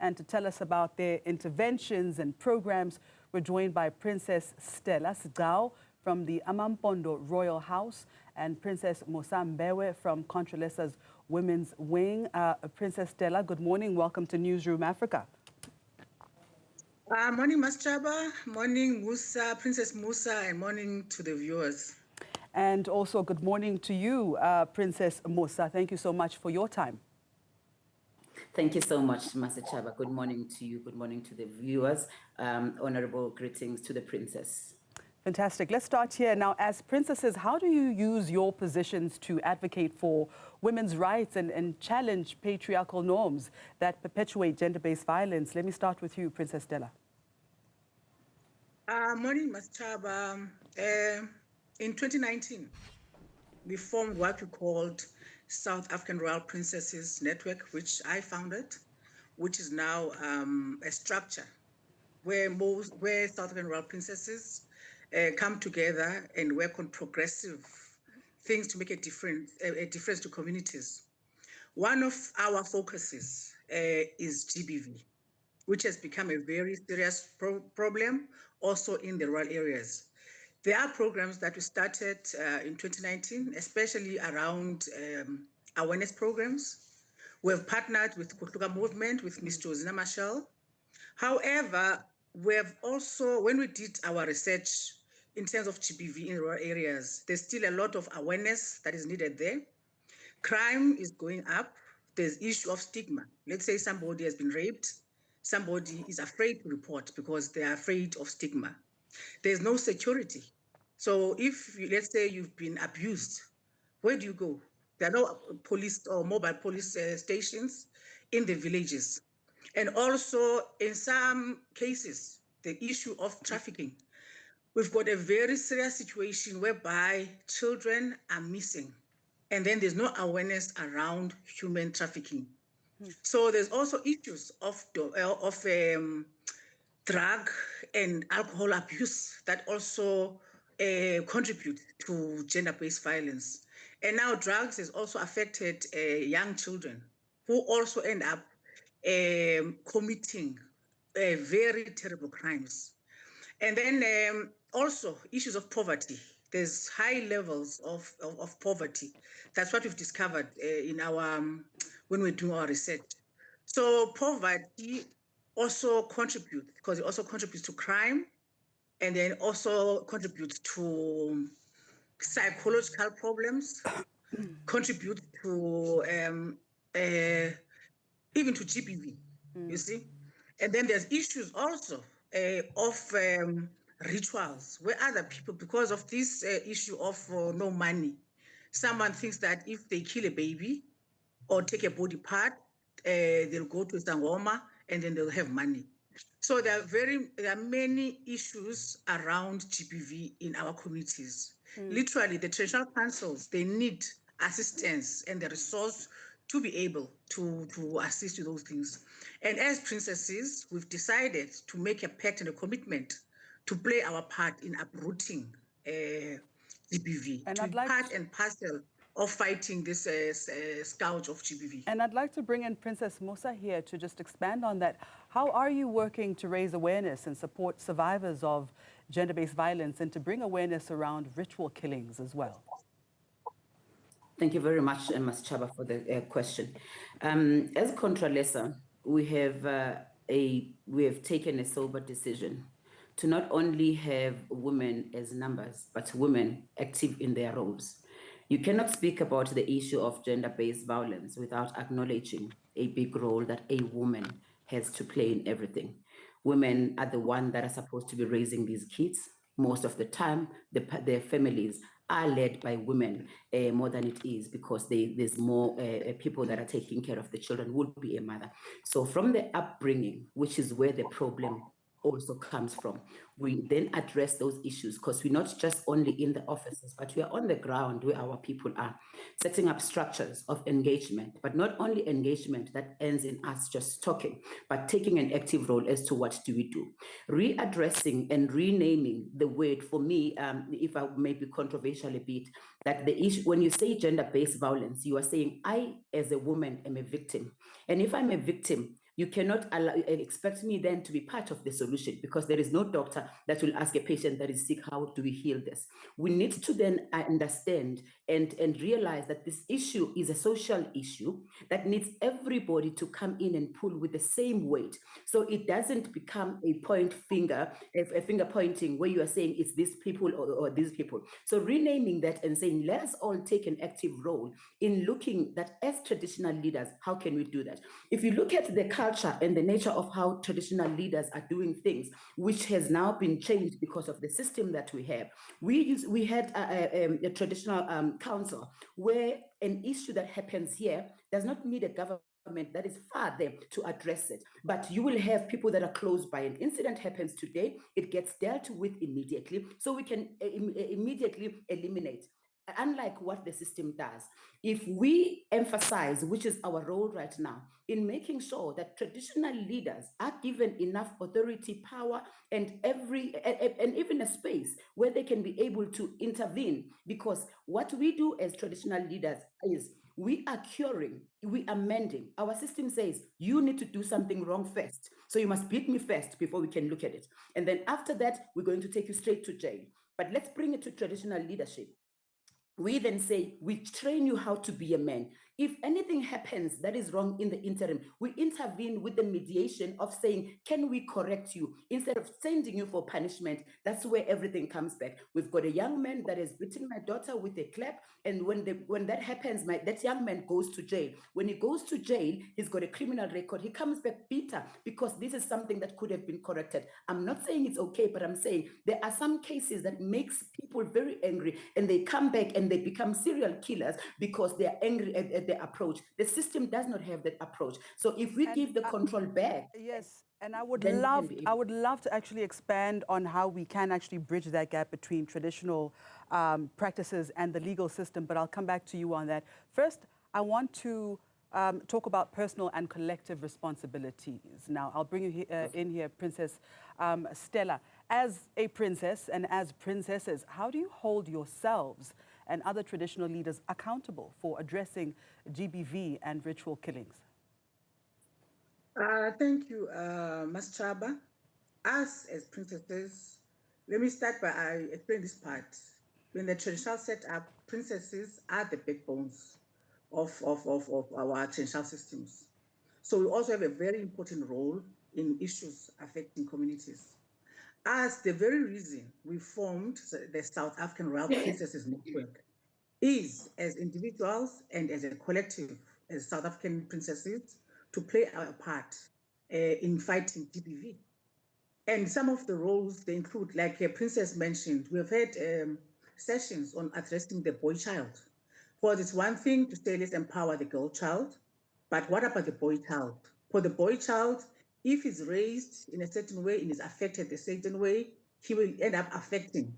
And to tell us about their interventions and programs, we're joined by Princess Stella Sigao from the Amampondo Royal House and Princess Musa Mbewe from Contralesa's Women's Wing. Princess Stella, good morning. Welcome to Newzroom Afrika. Morning, Chaba. Morning, Musa, Princess Musa, and morning to the viewers. And also good morning to you, Princess Musa. Thank you so much for your time. Thank you so much, Master Chaba. Good morning to you. Good morning to the viewers. Honorable greetings to the princess. Fantastic. Let's start here. Now, as princesses, how do you use your positions to advocate for women's rights and challenge patriarchal norms that perpetuate gender-based violence? Let me start with you, Princess Stella. Morning, Master Chaba. In 2019, we formed what we called South African Royal Princesses Network, which I founded, which is now a structure where South African Royal Princesses come together and work on progressive things to make a difference to communities. One of our focuses is GBV, which has become a very serious problem also in the rural areas. There are programs that we started in 2019, especially around awareness programs. We have partnered with Kutluka Movement, with Mr. Zina Marshall. However, we have also, when we did our research in terms of GBV in rural areas, there's still a lot of awareness that is needed there. Crime is going up. There's issue of stigma. Let's say somebody has been raped. Somebody is afraid to report because they are afraid of stigma. There's no security. So if, let's say, you've been abused, where do you go? There are no police or mobile police stations in the villages. And also, in some cases, the issue of trafficking. We've got a very serious situation whereby children are missing, and then there's no awareness around human trafficking. So there's also issues of drug and alcohol abuse that also contribute to gender-based violence. And now drugs has also affected young children who also end up committing very terrible crimes. And then also issues of poverty. There's high levels of poverty. That's what we've discovered in our when we do our research. So poverty also contributes, because it also contributes to crime, and then also contributes to psychological problems, contribute to even to GBV, you see? And then there's issues also of rituals where other people, because of this issue of no money, someone thinks that if they kill a baby or take a body part, they'll go to Sangoma and then they'll have money. So there are many issues around GBV in our communities. Literally, the traditional councils, they need assistance and the resource to be able to assist with those things. And as princesses, we've decided to make a pact and a commitment to play our part in uprooting GBV, and to be part and parcel of fighting this scourge of GBV. And I'd like to bring in Princess Musa here to just expand on that. How are you working to raise awareness and support survivors of gender-based violence and to bring awareness around ritual killings as well? Thank you very much, Ms. Chaba, for the question. As Contralesa, we have taken a sober decision to not only have women as numbers, but women active in their roles. You cannot speak about the issue of gender-based violence without acknowledging a big role that a woman has to play in everything. Women are the ones that are supposed to be raising these kids. Most of the time, their families are led by women more than it is, because there's more people that are taking care of the children would be a mother. So from the upbringing, which is where the problem also comes from, we then address those issues, because we're not just only in the offices, but we are on the ground where our people are, setting up structures of engagement, but not only engagement that ends in us just talking, but taking an active role as to what do we do. Readdressing and renaming the word, for me, if I may be controversial a bit, that the issue, when you say gender-based violence, you are saying I, as a woman, am a victim. And if I'm a victim, you cannot expect me then to be part of the solution, because there is no doctor that will ask a patient that is sick, how do we heal this? We need to then understand and realize that this issue is a social issue that needs everybody to come in and pull with the same weight. So it doesn't become a finger pointing where you are saying it's these people or these people. So renaming that and saying, let us all take an active role in looking that as traditional leaders, how can we do that? If you look at the culture and the nature of how traditional leaders are doing things, which has now been changed because of the system that we have. We had a traditional council where an issue that happens here does not need a government that is far there to address it. But you will have people that are close by. An incident happens today, it gets dealt with immediately, so we can immediately eliminate. Unlike what the system does, if we emphasize, which is our role right now, in making sure that traditional leaders are given enough authority, power, and even a space where they can be able to intervene, because what we do as traditional leaders is we are curing, we are mending. Our system says you need to do something wrong first, so you must beat me first before we can look at it, and then after that we're going to take you straight to jail. But let's bring it to traditional leadership. We then say, we train you how to be a man. If anything happens that is wrong in the interim, we intervene with the mediation of saying, can we correct you? Instead of sending you for punishment, that's where everything comes back. We've got a young man that has beaten my daughter with a clap, and when that happens, that young man goes to jail. When he goes to jail, he's got a criminal record. He comes back bitter because this is something that could have been corrected. I'm not saying it's okay, but I'm saying there are some cases that makes people very angry, and they come back and they become serial killers because they are angry at the approach. The system does not have that approach. So if we give the control back, yes, and I would love to actually expand on how we can actually bridge that gap between traditional practices and the legal system. But I'll come back to you on that. First, I want to talk about personal and collective responsibilities. Now, I'll bring you in here, Princess Stella. As a princess and as princesses, how do you hold yourselves and other traditional leaders accountable for addressing GBV and ritual killings? Thank you, Ms. Chaba. Us as princesses, let me start by explain this part. In the traditional setup, princesses are the backbones of our traditional systems. So we also have a very important role in issues affecting communities. As the very reason we formed the South African Royal Princesses Network is as individuals and as a collective, as South African princesses, to play our part in fighting GBV. And some of the roles they include, like a princess mentioned, we've had sessions on addressing the boy child. For it's one thing to say let's empower the girl child, but what about the boy child? For the boy child, if he's raised in a certain way and is affected a certain way, he will end up affecting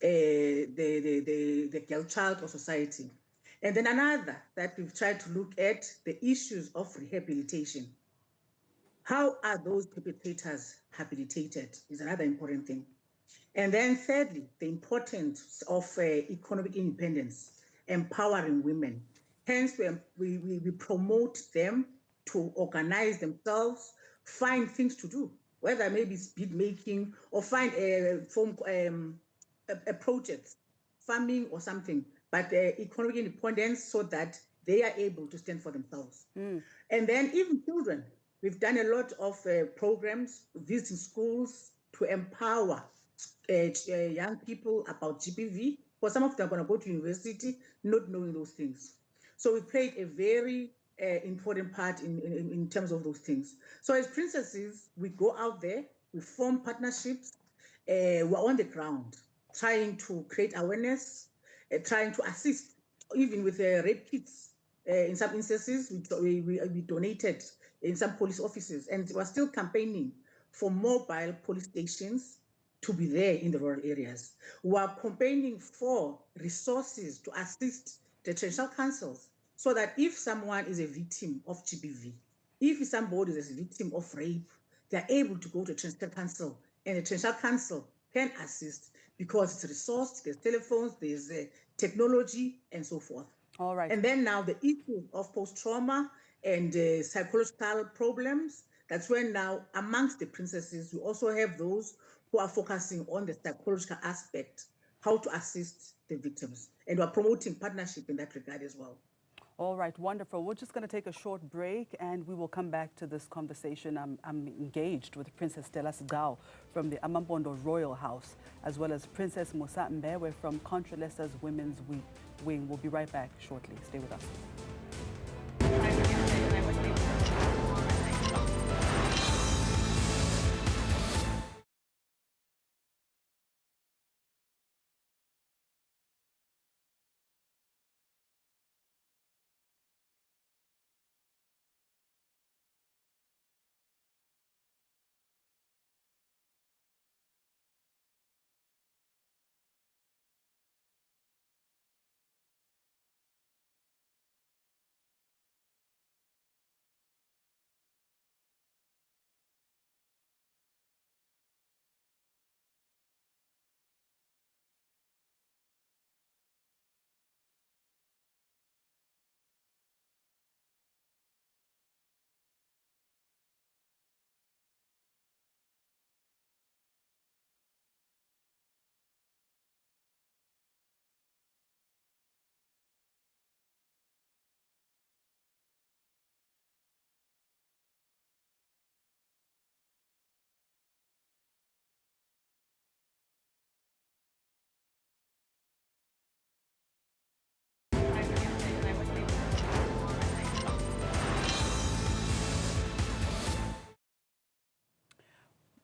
the girl child or society. And then another that we've tried to look at the issues of rehabilitation. How are those perpetrators rehabilitated is another important thing. And then thirdly, the importance of economic independence, empowering women. Hence, we promote them to organize themselves, find things to do, whether maybe it's bead making or find a project, farming or something, but economic independence so that they are able to stand for themselves. And then even children, we've done a lot of programs, visiting schools to empower young people about GBV. For some of them are going to go to university not knowing those things. So we played a very important part in terms of those things. So as princesses, we go out there, we form partnerships, we're on the ground, trying to create awareness, trying to assist, even with rape kits. In some instances, we donated in some police offices, and we're still campaigning for mobile police stations to be there in the rural areas. We're campaigning for resources to assist the traditional councils so that if someone is a victim of GBV, if somebody is a victim of rape, they're able to go to the traditional council, and the traditional council can assist because it's resourced, there's telephones, there's technology, and so forth. All right. And then now the issue of post-trauma and psychological problems. That's when now amongst the princesses, we also have those who are focusing on the psychological aspect, how to assist the victims. And we're promoting partnership in that regard as well. All right, wonderful. We're just going to take a short break and we will come back to this conversation. I'm engaged with Princess Stella Sigao from the Amampondo Royal House, as well as Princess Musa Mbewe from Contralesa's Women's Wing. We'll be right back shortly. Stay with us.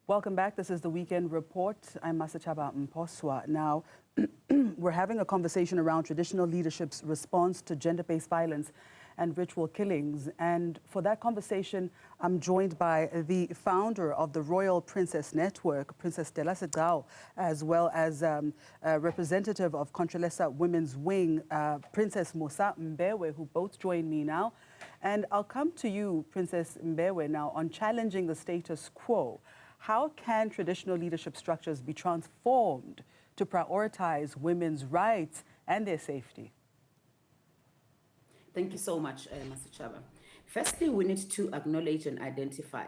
Welcome back. This is the Weekend Report. I'm Masachaba Mposwa. Now, we're having a conversation around traditional leadership's response to gender-based violence and ritual killings. And for that conversation, I'm joined by the founder of the Royal Princess Network, Princess Stella Sigao, as well as a representative of Contralesa Women's Wing, Princess Musa Mbewe, who both join me now. And I'll come to you, Princess Mbewe, now on challenging the status quo. How can traditional leadership structures be transformed to prioritize women's rights and their safety? Thank you so much, Master Chaba. Firstly, we need to acknowledge and identify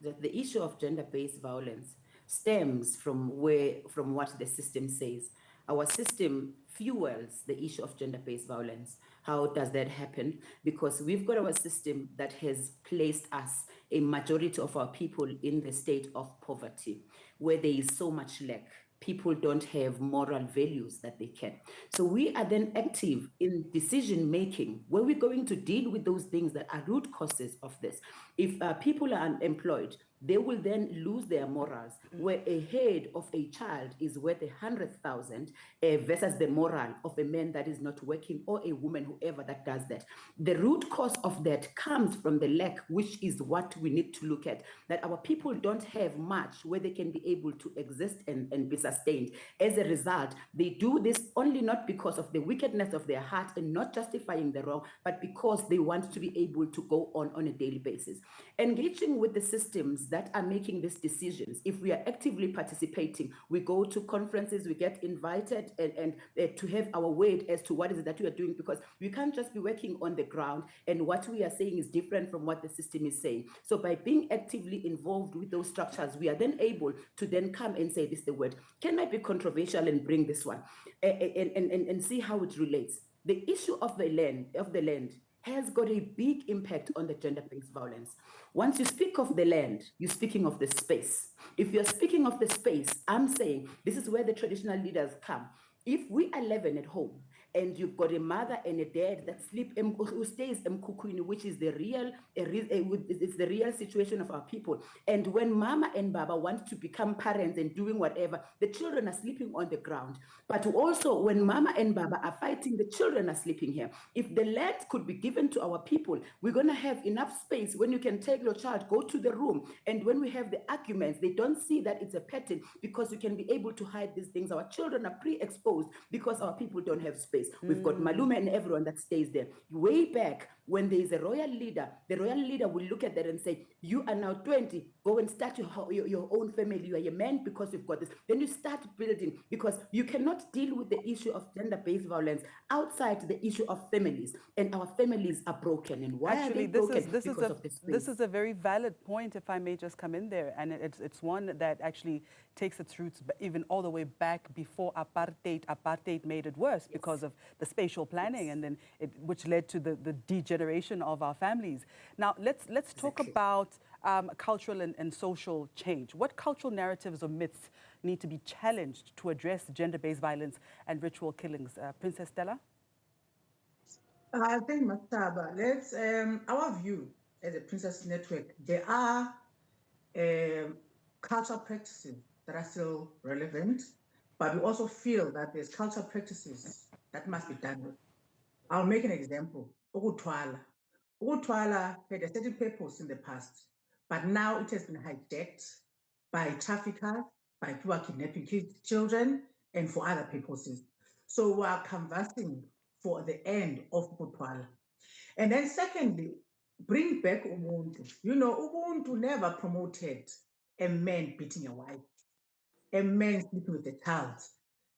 that the issue of gender-based violence stems from what the system says. Our system fuels the issue of gender-based violence. How does that happen? Because we've got our system that has placed us, a majority of our people, in the state of poverty, where there is so much lack. People don't have moral values that they can. So we are then active in decision making, where we're going to deal with those things that are root causes of this. If people are unemployed, they will then lose their morals, where a head of a child is worth 100,000 versus the moral of a man that is not working, or a woman, whoever that does that. The root cause of that comes from the lack, which is what we need to look at, that our people don't have much where they can be able to exist and be sustained. As a result, they do this only not because of the wickedness of their heart and not justifying the wrong, but because they want to be able to go on a daily basis. Engaging with the systems that are making these decisions, if we are actively participating, we go to conferences, we get invited and to have our word as to what is it that we are doing, because we can't just be working on the ground and what we are saying is different from what the system is saying. So by being actively involved with those structures, we are then able to then come and say, this is the word. Can I be controversial and bring this one and see how it relates? The issue of the land has got a big impact on the gender-based violence. Once you speak of the land, you're speaking of the space. If you're speaking of the space, I'm saying this is where the traditional leaders come. If we are living at home and you've got a mother and a dad that sleep, who stays mkukwini, which is the real situation of our people. And when mama and baba want to become parents and doing whatever, the children are sleeping on the ground. But also when mama and baba are fighting, the children are sleeping here. If the land could be given to our people, we're going to have enough space when you can take your child, go to the room. And when we have the arguments, they don't see that it's a pattern, because you can be able to hide these things. Our children are pre-exposed because our people don't have space. place. We've got Malume and everyone that stays there. Way back, when there is a royal leader, the royal leader will look at that and say, you are now 20, go and start your own family. You are a man because you've got this. Then you start building, because you cannot deal with the issue of gender-based violence outside the issue of families. And our families are broken. And why Actually, are they broken? Because of this this is a very valid point, if I may just come in there. And it's one that actually takes its roots even all the way back before apartheid. Apartheid made it worse because of the spatial planning, and then which led to the degeneration of our families. Now, let's talk about cultural and social change. What cultural narratives or myths need to be challenged to address gender-based violence and ritual killings? Princess Stella? I think, Mataba, let's, our view as a Princess Network, there are cultural practices that are still relevant, but we also feel that there's cultural practices that must be done with. I'll make an example. Ukutwala. Ukutwala had a certain purpose in the past, but now it has been hijacked by traffickers, by people kidnapping children, and for other purposes. So we are canvassing for the end of Ukutwala. And then secondly, bring back Ubuntu. You know, Ubuntu never promoted a man beating a wife, a man sleeping with a child,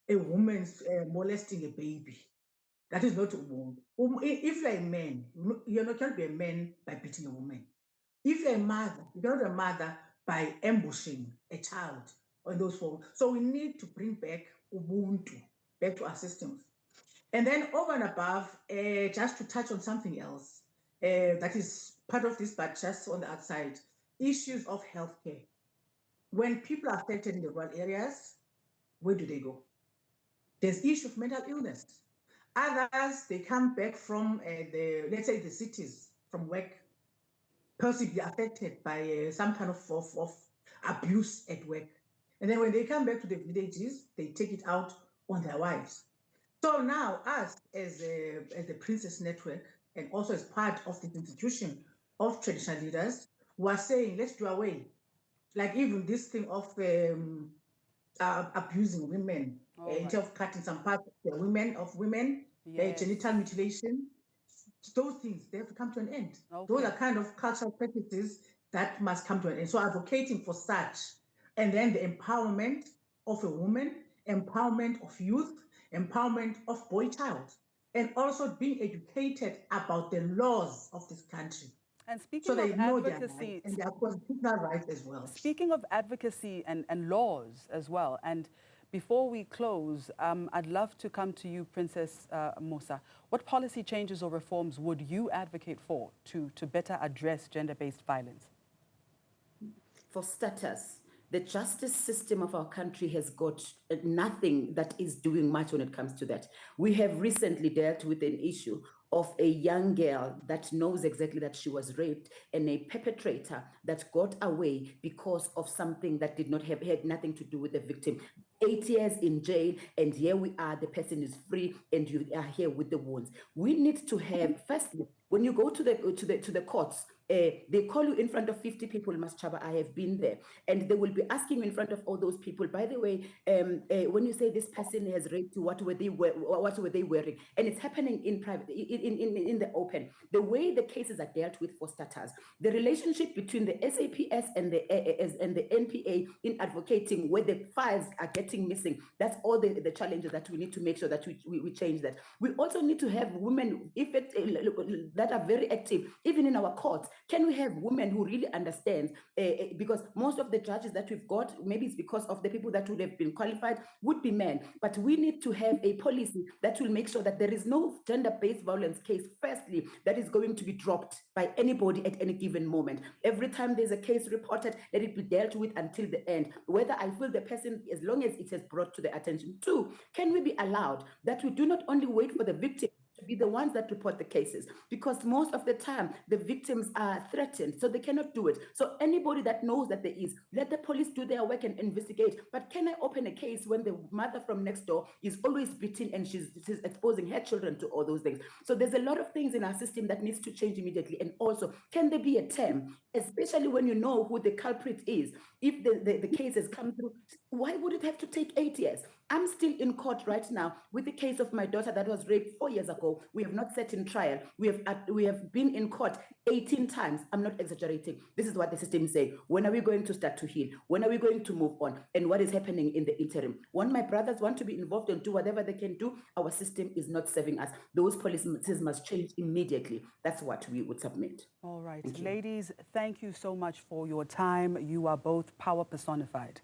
a woman molesting a baby. That is not Ubuntu. If you're a man, you cannot be a man by beating a woman. If you're a mother, you cannot be a mother by ambushing a child on those forms. So we need to bring back Ubuntu back to our systems. And then over and above, just to touch on something else that is part of this, but just on the outside, issues of healthcare. When people are affected in the rural areas, where do they go? There's issue of mental illness. Others, they come back from let's say the cities, from work, possibly affected by some kind of abuse at work. And then when they come back to the villages, they take it out on their wives. So now us as the Princess Network, and also as part of this institution of traditional leaders, were saying, let's do away. Like even this thing of abusing women, in terms of cutting some parts of the women, genital mutilation, those things, they have to come to an end. Those are kind of cultural practices that must come to an end. So advocating for such, and then the empowerment of a woman, empowerment of youth, empowerment of boy child, and also being educated about the laws of this country. And speaking so they of know advocacy, their rights and their constitutional rights as well. Speaking of advocacy and laws as well, and before we close, I'd love to come to you, Princess Musa. What policy changes or reforms would you advocate for to better address gender-based violence? For starters, the justice system of our country has got nothing that is doing much when it comes to that. We have recently dealt with an issue of a young girl that knows exactly that she was raped, and a perpetrator that got away because of something that had nothing to do with the victim. 8 years in jail, and here we are, the person is free, and you are here with the wounds. We need to have, firstly, when you go to the courts, they call you in front of 50 people, Chaba. I have been there, and they will be asking you in front of all those people, by the way, when you say this person has raped you, what were they wearing? And it's happening in private, in the open. The way the cases are dealt with, for starters, the relationship between the SAPS and the NPA in advocating where the files are getting missing, that's all the challenges that we need to make sure that we change that. We also need to have women that are very active, even in our courts. Can we have women who really understand? Because most of the judges that we've got, maybe it's because of the people that would have been qualified, would be men. But we need to have a policy that will make sure that there is no gender-based violence case, firstly, that is going to be dropped by anybody at any given moment. Every time there's a case reported, let it be dealt with until the end, whether I feel the person, as long as it is brought to the attention. Two, can we be allowed that we do not only wait for the victim to to be the ones that report the cases, because most of the time the victims are threatened, so they cannot do it. So anybody that knows that there is, let the police do their work and investigate. But can I open a case when the mother from next door is always beaten and she's exposing her children to all those things? So there's a lot of things in our system that needs to change immediately. And also, can there be a term, especially when you know who the culprit is? If the case has come through, why would it have to take 8 years? I'm still in court right now with the case of my daughter that was raped 4 years ago. We have not sat in trial. We have been in court 18 times. I'm not exaggerating. This is what the system is saying. When are we going to start to heal? When are we going to move on? And what is happening in the interim? When my brothers want to be involved and do whatever they can do, our system is not serving us. Those policies must change immediately. That's what we would submit. All right. Ladies, thank you so much for your time. You are both power personified.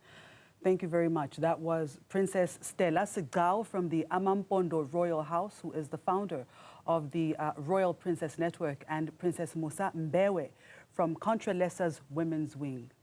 Thank you very much. That was Princess Stella Sigao from the Amampondo Royal House, who is the founder of the Royal Princess Network, and Princess Musa Mbewe from Contralesa's Women's Wing.